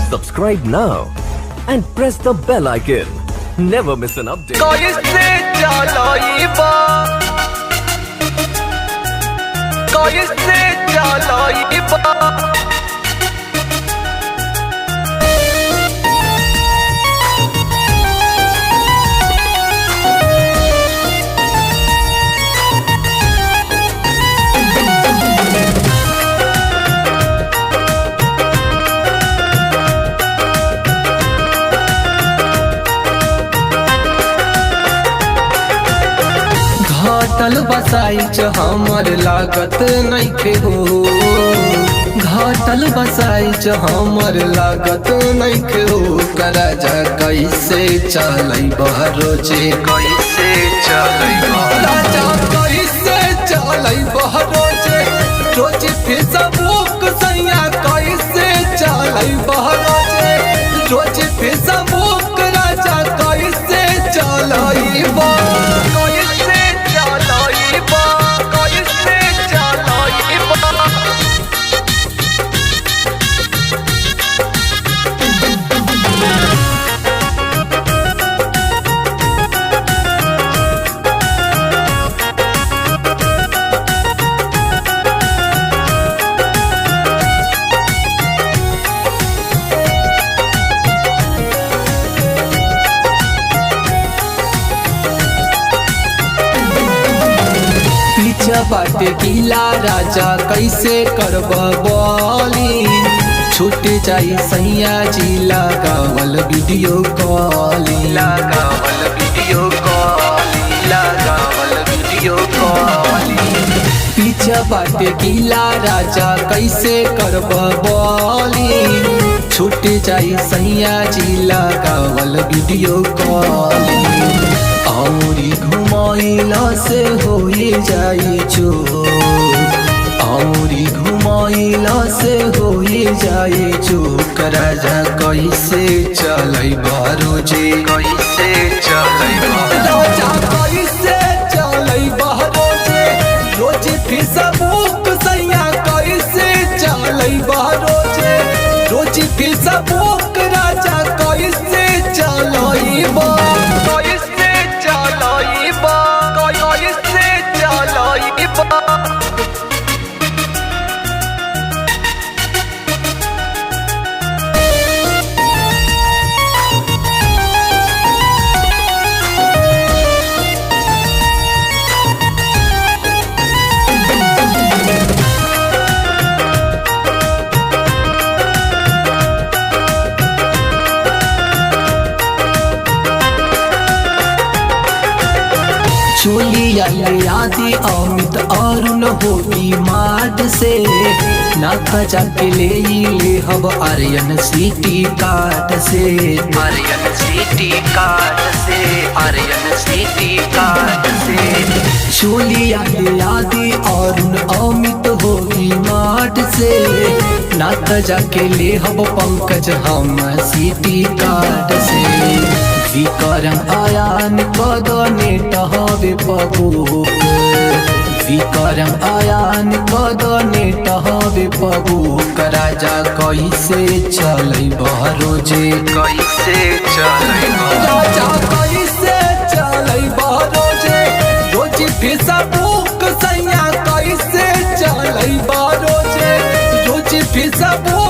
Subscribe now and press the bell icon. Never miss an update. घटल बसाइच हमर लागत नइखे हो, घटल बसाइच हमर लागत नइखे हो। राजा कैसे चलैब रोजे, कैसे चलैब राजा, कैसे चलैब रोजे रोजे फेसबुक सैया, कैसे चलैब रोजे रोजे फेसबुक राजा, कैसे चलैब बाटे गीला राजा, कैसे करब बोली छूट जाई सैया जी लगावल वीडियो कॉलिंग, लगावल वीडियो कॉलिंग, लगावल वीडियो कॉलिंग। पीछा बाटे गीला राजा, कैसे करब बोली छूट जाई सैया जी लगावल वीडियो कॉलिंग। औरी घुमाइला से होई जाई चोर, औरी घुमाइला से होई जाई चोर। राजा कैसे चलैब रोजे, कैसे चलैब राजा, कैसे चलैब रोजे रोजे फेसबुक सैया, कैसे चलैब रोजे रोजे फेसबुक राजा, कैसे चलैब चोलिया ले आदि अमित अरुण होगी माट से, नाका जाके ले हब आर्यन सिटी कार्ड से, आर्यन सिटी कार्ड से, आर्यन सिटी कार्ड से। चोलिया ले आदि अरुण अमित होगी माट से, नाका जाके ले हब पंकज हम सिटी कार्ड से। विक्रम आयान कदने टहबे पबूक, विक्रम आयान कदने टहबे पबूक। राजा कैसे चलैब रोजे, कैसे चलैब राजा, कैसे चलैब रोजे रोजे फेसबुक सैया, कैसे चलैब रोजे रोजे फेसबुक